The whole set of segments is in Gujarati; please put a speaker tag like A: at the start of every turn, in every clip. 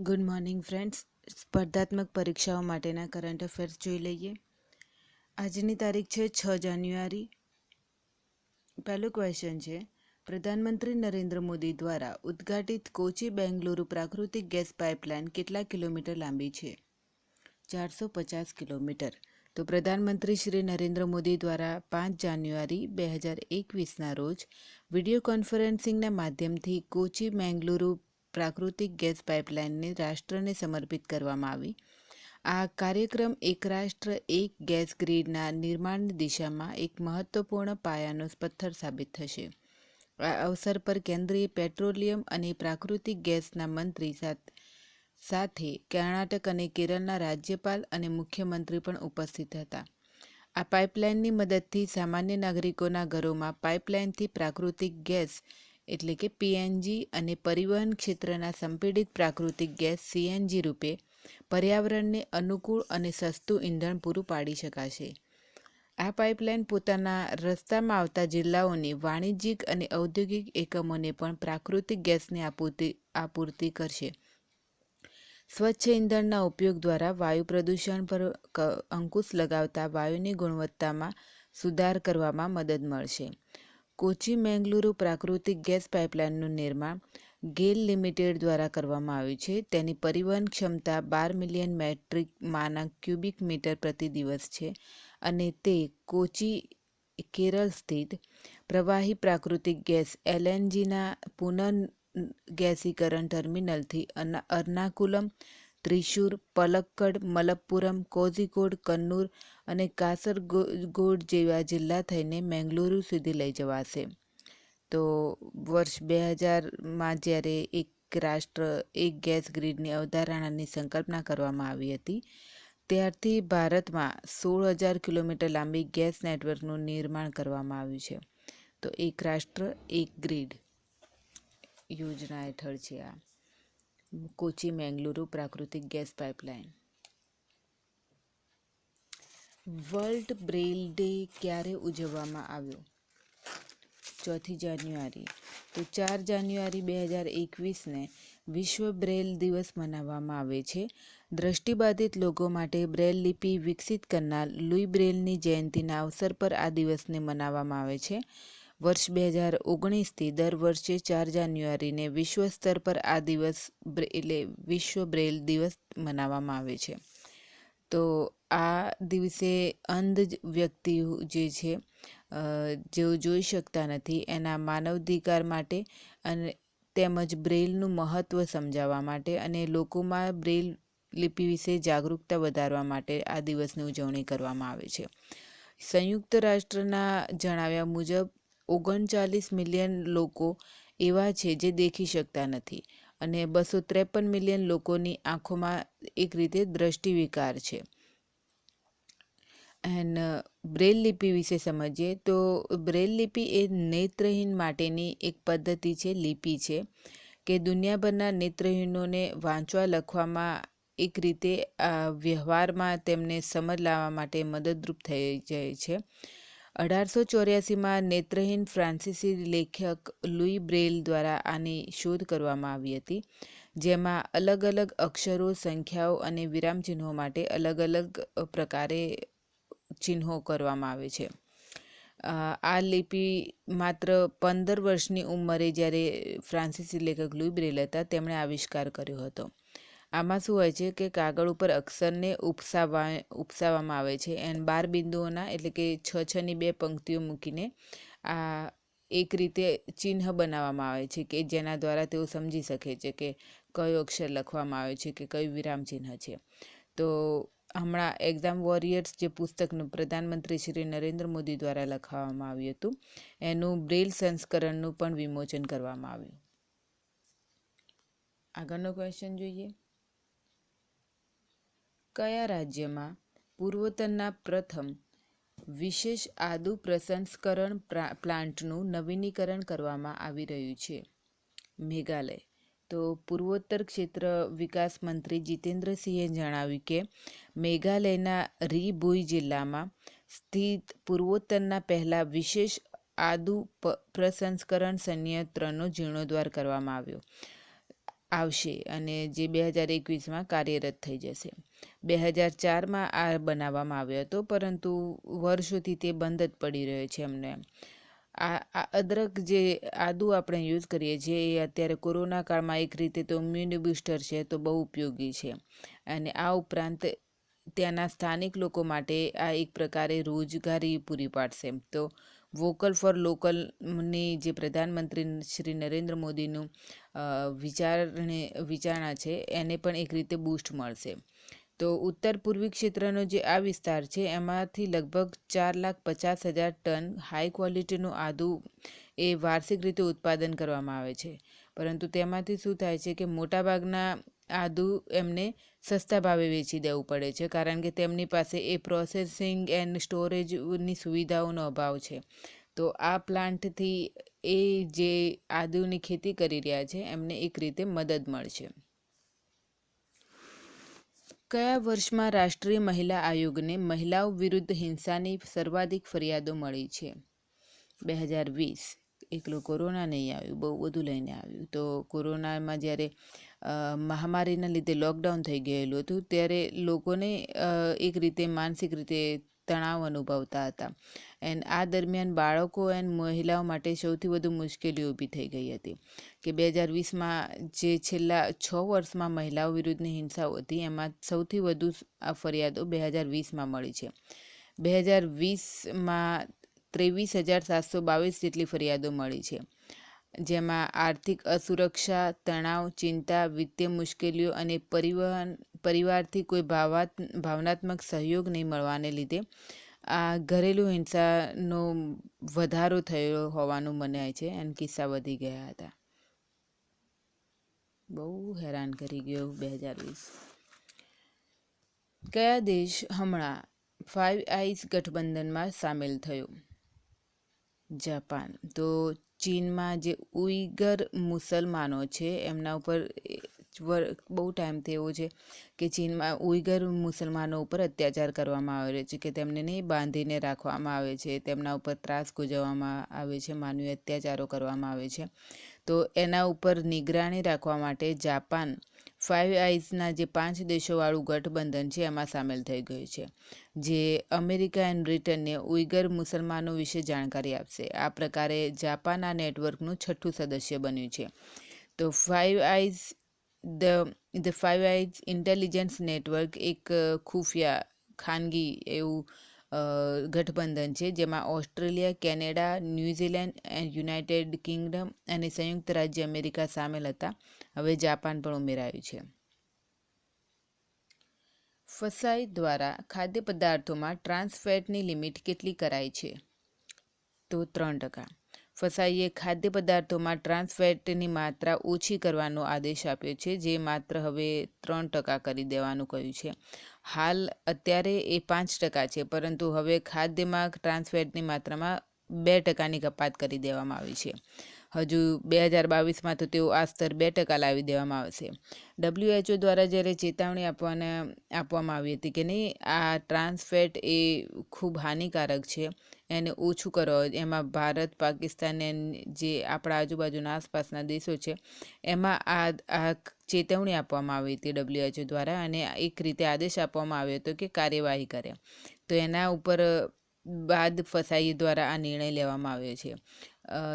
A: Good morning friends. સ્પર્ધાત્મક પરીક્ષાઓ માટેના કરંટ અફેર્સ જોઈ લઈએ. આજની તારીખ છે 6 જાન્યુઆરી. પહેલો ક્વેશ્ચન છે, પ્રધાનમંત્રી નરેન્દ્ર મોદી દ્વારા ઉદ્ઘાટિત કોચી બેંગલુરુ પ્રાકૃતિક ગેસ પાઇપલાઇન કેટલા કિલોમીટર લાંબી છે? 450 કિલોમીટર. તો પ્રધાનમંત્રી શ્રી નરેન્દ્ર મોદી દ્વારા 5 જાન્યુઆરી 2021ના રોજ વિડીયો કોન્ફરન્સિંગના માધ્યમથી કોચી બેંગલુરુ પ્રાકૃતિક ગેસ પાઇપલાઇનને રાષ્ટ્રને સમર્પિત કરવામાં આવી. આ કાર્યક્રમ એક રાષ્ટ્ર એક ગેસ ગ્રીડના નિર્માણની દિશામાં એક મહત્વપૂર્ણ પાયાનો પથ્થર સાબિત થશે. આ અવસર પર કેન્દ્રીય પેટ્રોલિયમ અને પ્રાકૃતિક ગેસના મંત્રી સાથે કર્ણાટક અને કેરળના રાજ્યપાલ અને મુખ્યમંત્રી પણ ઉપસ્થિત હતા. આ પાઇપલાઇનની મદદથી સામાન્ય નાગરિકોના ઘરોમાં પાઇપલાઇનથી પ્રાકૃતિક ગેસ એટલે કે પીએનજી અને પરિવહન ક્ષેત્રના સંપીડિત પ્રાકૃતિક ગેસ સીએનજી રૂપે પર્યાવરણને અનુકૂળ અને સસ્તું ઇંધણ પૂરું પાડી શકાશે. આ પાઇપલાઇન પોતાના રસ્તામાં આવતા જિલ્લાઓની વાણિજ્યિક અને ઔદ્યોગિક એકમોને પણ પ્રાકૃતિક ગેસની આપૂર્તિ કરશે. સ્વચ્છ ઇંધણના ઉપયોગ દ્વારા વાયુ પ્રદૂષણ પર અંકુશ લગાવતા વાયુની ગુણવત્તામાં સુધાર કરવામાં મદદ મળશે. કોચી બેંગલુરુ પ્રાકૃતિક ગેસ પાઇપલાઇનનું નિર્માણ ગેલ લિમિટેડ દ્વારા કરવામાં આવ્યું છે. તેની પરિવહન ક્ષમતા 12 મિલિયન મેટ્રિક માના ક્યુબિક મીટર પ્રતિ દિવસ છે અને તે કોચી કેરળ સ્થિત પ્રવાહી પ્રાકૃતિક ગેસ એલએનજીના પુનઃગેસીકરણ ટર્મિનલથી અર્નાકુલમ, ત્રિશુર, પલક્કડ, મલપ્પુરમ, કોઝિકોડ, કન્નૂર અને કાસરગોડ જેવા જિલ્લા થઈને બેંગલુરુ સુધી લઈ જવાશે. તો વર્ષ 2000માં જ્યારે એક રાષ્ટ્ર એક ગેસ ગ્રીડની અવધારણાની સંકલ્પના કરવામાં આવી હતી, ત્યારથી ભારતમાં 16,000 કિલોમીટર લાંબી ગેસ નેટવર્કનું નિર્માણ કરવામાં આવ્યું છે. તો એક રાષ્ટ્ર એક ગ્રીડ યોજના હેઠળ છે આ કોચી બેંગલુરુ પ્રાકૃતિક gas pipeline. World Braille day ક્યારે ઉજવવામાં આવ્યો? 4 જાન્યુઆરી. તો 4 જાન્યુઆરી 2021ને વિશ્વ બ્રેઇલ દિવસ મનાવવામાં આવે છે. દ્રષ્ટિબાધિત લોકો માટે બ્રેઇલ લિપિ વિકસિત કરનાર લુઈ બ્રેઇલની જયંતિના અવસર પર આ દિવસને મનાવવામાં આવે છે. વર્ષ 2019થી દર વર્ષે 4 જાન્યુઆરીને વિશ્વ સ્તર પર આ દિવસ એટલે વિશ્વ બ્રેઇલ દિવસ મનાવવામાં આવે છે. તો આ દિવસે અંધ વ્યક્તિ જે છે જેઓ જોઈ શકતા નથી એના માનવાધિકાર માટે અને તેમજ બ્રેઇલનું મહત્ત્વ સમજાવવા માટે અને લોકોમાં બ્રેઇલ લિપિ વિશે જાગૃતતા વધારવા માટે આ દિવસની ઉજવણી કરવામાં આવે છે. સંયુક્ત રાષ્ટ્રના જણાવ્યા મુજબ 39 મિલિયન લોકો એવા છે જે દેખી શકતા નથી અને 253 મિલિયન લોકોની આંખોમાં એક રીતે દ્રષ્ટિ વિકાર છે. એન્ડ બ્રેઇલ લિપિ વિશે સમજીએ તો બ્રેઇલ લિપિ એ નેત્રહીન માટેની એક પદ્ધતિ છે, લિપિ છે કે દુનિયાભરના નેત્રહીનોને વાંચવા લખવામાં એક રીતે વ્યવહારમાં તેમને સમજ લાવવા માટે મદદરૂપ થઈ જાય છે. 1884માં નેત્રહીન ફ્રાન્સીસી લેખક લુઈ બ્રેઇલ દ્વારા આની શોધ કરવામાં આવી હતી, જેમાં અલગ અલગ અક્ષરો, સંખ્યાઓ અને વિરામચિહ્નો માટે અલગ અલગ પ્રકારે ચિહ્નો કરવામાં આવે છે. આ લિપિ માત્ર 15 વર્ષની ઉંમરે જ્યારે ફ્રાન્સીસી લેખક લુઈ બ્રેઇલ હતા તેમણે આવિષ્કાર કર્યો હતો. આમાં શું હોય છે કે કાગળ ઉપર અક્ષરને ઉપસાવવામાં આવે છે એન્ડ 12 બિંદુઓના એટલે કે 6-6ની 2 પંક્તિઓ મૂકીને આ એક રીતે ચિહ્ન બનાવવામાં આવે છે કે જેના દ્વારા તેઓ સમજી શકે છે કે કયો અક્ષર લખવામાં આવે છે કે કયું વિરામ ચિહ્ન છે. તો હમણાં એક્ઝામ વોરિયર્સ જે પુસ્તકનું પ્રધાનમંત્રી શ્રી નરેન્દ્ર મોદી દ્વારા લખાવવામાં આવ્યું હતું એનું બ્રેઇલ સંસ્કરણનું પણ વિમોચન કરવામાં આવ્યું. આગળનો ક્વેશ્ચન જોઈએ. કયા રાજ્યમાં પૂર્વોત્તરના પ્રથમ વિશેષ આદુ પ્રસંસ્કરણ પ્લાન્ટનું નવીનીકરણ કરવામાં આવી રહ્યું છે? મેઘાલય. તો પૂર્વોત્તર ક્ષેત્ર વિકાસ મંત્રી જીતેન્દ્રસિંહે જણાવ્યું કે મેઘાલયના રી ભુઈ જિલ્લામાં સ્થિત પૂર્વોત્તરના પહેલા વિશેષ આદુ પ્રસંસ્કરણ સંયંત્રનો જીર્ણોદ્ધાર કરવામાં આવ્યો. આવશે અને જે 2021માં કાર્યરત થઈ જશે. 2004માં આ બનાવવામાં આવ્યો હતો, પરંતુ વર્ષોથી તે બંધ જ પડી રહ્યો છે એમને. આ અદરક જે આદુ આપણે યુઝ કરીએ છીએ એ અત્યારે કોરોના કાળમાં એક રીતે તો ઇમ્યુન બુસ્ટર છે, તો બહુ ઉપયોગી છે. અને આ ઉપરાંત ત્યાંના સ્થાનિક લોકો માટે આ એક પ્રકારે રોજગારી પૂરી પાડશે. તો વોકલ ફોર લોકલની જે પ્રધાનમંત્રી શ્રી નરેન્દ્ર મોદીનું વિચારણા છે એને પણ એક રીતે બૂસ્ટ મળશે. તો ઉત્તર પૂર્વી ક્ષેત્રનો જે આ વિસ્તાર છે એમાંથી લગભગ 4,50,000 ટન હાઈ ક્વોલિટીનું આદુ એ વાર્ષિક રીતે ઉત્પાદન કરવામાં આવે છે. પરંતુ તેમાંથી શું થાય છે કે મોટાભાગના આદુ એમને સસ્તા ભાવે વેચી દેવું પડે છે, કારણ કે તેમની પાસે એ પ્રોસેસિંગ એન્ડ સ્ટોરેજની સુવિધાઓનો અભાવ છે. તો આ પ્લાન્ટથી એ જે આદુની ખેતી કરી રહ્યા છે એમને એક રીતે મદદ મળશે. કયા વર્ષમાં રાષ્ટ્રીય મહિલા આયોગને મહિલાઓ વિરુદ્ધ હિંસાની સર્વાધિક ફરિયાદો મળી છે? 2020. એકલો કોરોના નહીં આવ્યું, બહુ બધું લઈને આવ્યું. તો કોરોનામાં જ્યારે મહામારીના લીધે લોકડાઉન થઈ ગયેલું હતું ત્યારે લોકોને એક રીતે માનસિક રીતે તણાવ અનુભવતા હતા. એન્ડ આ દરમિયાન બાળકો એન્ડ મહિલાઓ માટે સૌથી વધુ મુશ્કેલી ઊભી થઈ ગઈ હતી કે 2020માં જે છેલ્લા 6 વર્ષમાં મહિલાઓ વિરુદ્ધની હિંસાઓ હતી એમાં સૌથી વધુ આ ફરિયાદો 2020માં મળી છે. 2020માં 23,722 જેટલી ફરિયાદો મળી છે, જેમાં આર્થિક અસુરક્ષા, તણાવ, ચિંતા, વિત્તીય મુશ્કેલીઓ અને પરિવારથી કોઈ ભાવનાત્મક સહયોગ નહીં મળવાને લીધે આ ઘરેલું હિંસાનો વધારો થયો હોવાનું મનાય છે અને કિસ્સા વધી ગયા હતા. બહુ હેરાન કરી ગયો 2020. કયા દેશ હમણાં ફાઇવ આઈઝ ગઠબંધનમાં સામેલ થયો? જાપાન. તો ચીનમાં જે ઉઈગર મુસલમાનો છે એમના ઉપર બહુ ટાઈમથી એવું છે કે ચીનમાં ઉઈગર મુસલમાનો ઉપર અત્યાચાર કરવામાં આવે છે, કે તેમને નહીં બાંધીને રાખવામાં આવે છે, તેમના ઉપર ત્રાસ ગુજવવામાં આવે છે, માનવી અત્યાચારો કરવામાં આવે છે. તો એના ઉપર નિગરાની રાખવા માટે જાપાન ફાઇવ આઈઝના જે 5 દેશોવાળું ગઠબંધન છે એમાં સામેલ થઈ ગયું છે, જે અમેરિકા એન્ડ બ્રિટનને ઉઈગર મુસલમાનો વિશે જાણકારી આપશે. આ પ્રકારે જાપાન આ નેટવર્કનું 6થું સદસ્ય બન્યું છે. તો the five eyes intelligence network એક ખુફિયા ખાનગી એવું ગઠબંધન છે, જેમાં Australia, Canada, New Zealand, United Kingdom અને સંયુક્ત રાજ્ય અમેરિકા સામેલ હતા. હવે જાપાન પણ ઉમેરાયું છે. ફસાઈ દ્વારા ખાદ્ય પદાર્થોમાં ટ્રાન્સ ફેટની લિમિટ કેટલી કરાઈ છે? તો 3%. ફસાઈએ ખાદ્ય પદાર્થોમાં ટ્રાન્સ ફેટની માત્રા ઓછી કરવાનો આદેશ આપ્યો છે, જે માત્ર હવે 3% કરી દેવાનું કહ્યું છે. હાલ અત્યારે એ 5% છે, પરંતુ હવે ખાદ્યમાં ટ્રાન્સ ફેટની માત્રામાં 2%ની કપાત કરી દેવામાં આવી છે. હજુ 2022માં તો તેઓ આ સ્તર 2% લાવી દેવામાં આવશે. WHO દ્વારા જ્યારે ચેતવણી આપવામાં આવી હતી કે નહીં, આ ટ્રાન્સ ફેટ એ ખૂબ હાનિકારક છે, એને ઓછું કરો. એમાં ભારત, પાકિસ્તાન જે આપણા આજુબાજુના આસપાસના દેશો છે એમાં આ ચેતવણી આપવામાં આવી હતી WHO દ્વારા, અને એક રીતે આદેશ આપવામાં આવ્યો હતો કે કાર્યવાહી કરે. તો એના ઉપર બાદ ફસાઈ દ્વારા આ નિર્ણય લેવામાં આવ્યો છે.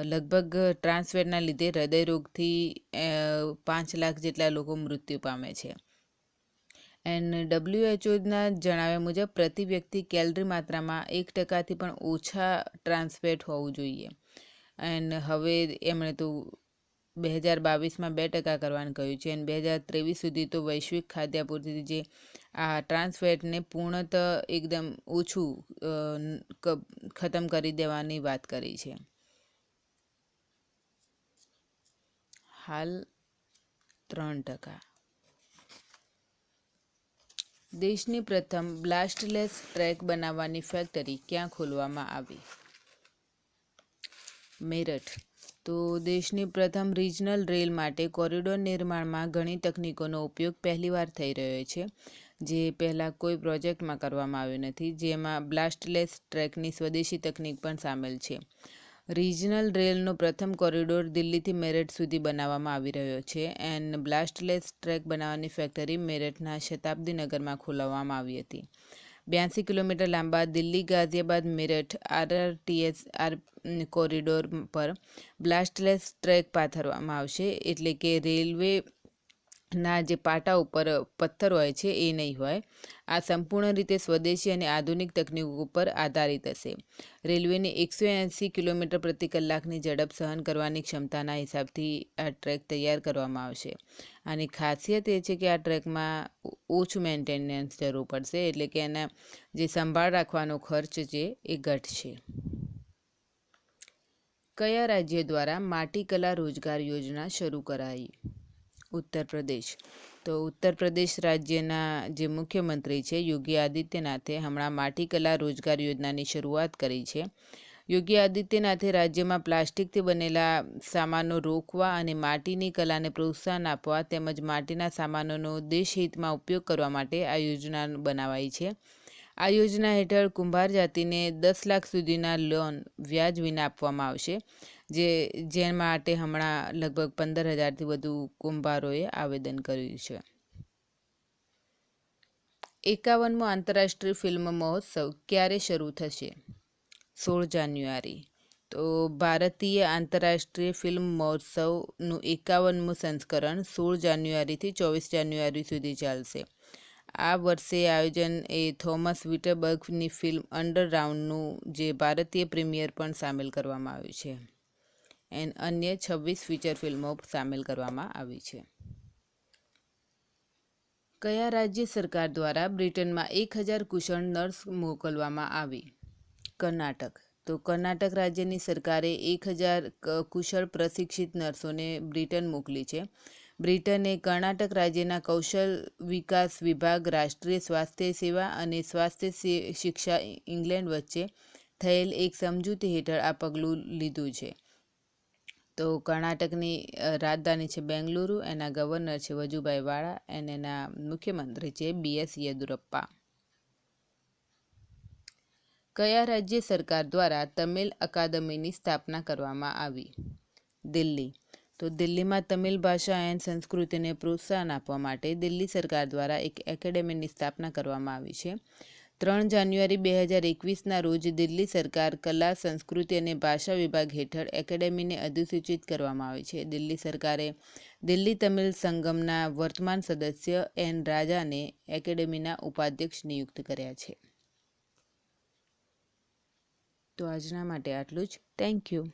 A: લગભગ ટ્રાન્સ ફેટના લીધે હૃદયરોગથી 5 લાખ જેટલા લોકો મૃત્યુ પામે છે. એન્ડ WHOના જણાવ્યા મુજબ પ્રતિ વ્યક્તિ કેલરી માત્રામાં 1%થી પણ ઓછા ટ્રાન્સ ફેટ હોવું જોઈએ. એન્ડ હવે એમણે તો 2022માં 2% કરવાનું કહ્યું છે, અને 2023 સુધી તો વૈશ્વિક ખાદ્યાપૂર્તિથી જે આ ટ્રાન્સ ફેટને પૂર્ણતઃ એકદમ ઓછું ખતમ કરી દેવાની વાત કરી છે. હાલ 3%. દેશની પ્રથમ બ્લાસ્ટલેસ ટ્રેક બનાવવાની ફેક્ટરી ક્યાં ખોલવામાં આવી? મેરઠ. તો દેશની પ્રથમ રિજનલ રેલ માટે કોરિડોર નિર્માણમાં ઘણી તકનીકોનો ઉપયોગ પહેલીવાર થઈ રહ્યો છે, જે પહેલાં કોઈ પ્રોજેક્ટમાં કરવામાં આવ્યો નથી, જેમાં બ્લાસ્ટલેસ ટ્રેકની સ્વદેશી તકનીક પણ સામેલ છે. રિજનલ રેલનો પ્રથમ કોરિડોર દિલ્હીથી મેરઠ સુધી બનાવવામાં આવી રહ્યો છે એન્ડ બ્લાસ્ટલેસ ટ્રેક બનાવવાની ફેક્ટરી મેરઠના શતાબ્દી નગરમાં ખોલવામાં આવી હતી. 82 કિલોમીટર લાંબા દિલ્હી ગાઝિયાબાદ મેરઠ આરઆરટીએસ કોરિડોર પર બ્લાસ્ટલેસ ટ્રેક પાથરવામાં આવશે, એટલે કે રેલવેના જે પાટા ઉપર પથ્થર હોય છે એ નહીં હોય. આ સંપૂર્ણ રીતે સ્વદેશી અને આધુનિક તકનીકો ઉપર આધારિત હશે. રેલવેની 180 કિલોમીટર પ્રતિ કલાકની ઝડપ સહન કરવાની ક્ષમતાના હિસાબથી આ ટ્રેક તૈયાર કરવામાં આવશે. આની ખાસિયત એ છે કે આ ટ્રેકમાં ઓછું મેન્ટેનન્સ જરૂર પડશે, એટલે કે એના જે સંભાળ રાખવાનો ખર્ચ છે એ ઘટશે. કયા રાજ્ય દ્વારા માટીકલા રોજગાર યોજના શરૂ કરાઈ? ઉત્તર પ્રદેશ. તો ઉત્તર પ્રદેશ રાજ્યના જે મુખ્યમંત્રી છે યોગી આદિત્યનાથે હમણાં માટીકલા રોજગાર યોજનાની શરૂઆત કરી છે. યોગી આદિત્યનાથે રાજ્યમાં પ્લાસ્ટિકથી બનેલા સામાનો રોકવા અને માટીની કલાને પ્રોત્સાહન આપવા તેમજ માટીના સામાનોનો દેશહિતમાં ઉપયોગ કરવા માટે આ યોજના બનાવાઈ છે. આ યોજના હેઠળ કુંભાર જાતિને 10 લાખ સુધીના લોન વ્યાજ વિના આપવામાં આવશે, જે માટે હમણાં લગભગ 15,000થી વધુ કુંભારોએ આવેદન કર્યું છે. 51મો આંતરરાષ્ટ્રીય ફિલ્મ મહોત્સવ ક્યારે શરૂ થશે? 16 જાન્યુઆરી. તો ભારતીય આંતરરાષ્ટ્રીય ફિલ્મ મહોત્સવનું 51મું સંસ્કરણ 16 જાન્યુઆરીથી 24 જાન્યુઆરી સુધી ચાલશે. આ વર્ષે આયોજન એ થોમસ વિટરબર્ગની ફિલ્મ અંડરગ્રાઉન્ડનું જે ભારતીય પ્રીમિયર પણ સામેલ કરવામાં આવ્યું છે. અન્ય 26 ફીચર ફિલ્મો સામેલ કરવામાં આવી છે. કયા રાજ્ય સરકાર દ્વારા બ્રિટનમાં 1000 કુશળ નર્સ મોકલવામાં આવી? કર્ણાટક. તો કર્ણાટક રાજ્યની સરકારે 1000 કુશળ પ્રશિક્ષિત નર્સોને બ્રિટન મોકલી છે. બ્રિટને કર્ણાટક રાજ્યના કૌશલ વિકાસ વિભાગ, રાષ્ટ્રીય સ્વાસ્થ્ય સેવા અને સ્વાસ્થ્ય શિક્ષા ઇંગ્લેન્ડ વચ્ચે થયેલ એક સમજૂતી હેઠળ આ પગલું લીધું છે. તો કર્ણાટકની રાજધાની છે બેંગલુરુ, એના ગવર્નર છે વજુભાઈ વાળા અને એના મુખ્યમંત્રી છે BS યેદુરપ્પા. કયા રાજ્ય સરકાર દ્વારા તમિલ અકાદમીની સ્થાપના કરવામાં આવી? દિલ્હી. તો દિલ્હીમાં તમિલ ભાષા અને સંસ્કૃતિને પ્રોત્સાહન આપવા માટે દિલ્હી સરકાર દ્વારા એક એકેડેમીની સ્થાપના કરવામાં આવી છે. 3 જાન્યુઆરી 2021ના રોજ દિલ્હી સરકાર કલા, સંસ્કૃતિ અને ભાષા વિભાગ હેઠળ એકેડેમીને અધિસૂચિત કરવામાં આવી છે. દિલ્હી સરકારે દિલ્હી તમિલ સંગમના વર્તમાન સદસ્ય એન રાજાને એકેડેમીના ઉપાધ્યક્ષ નિયુક્ત કર્યા છે. તો આજના માટે આટલું જ. Thank you.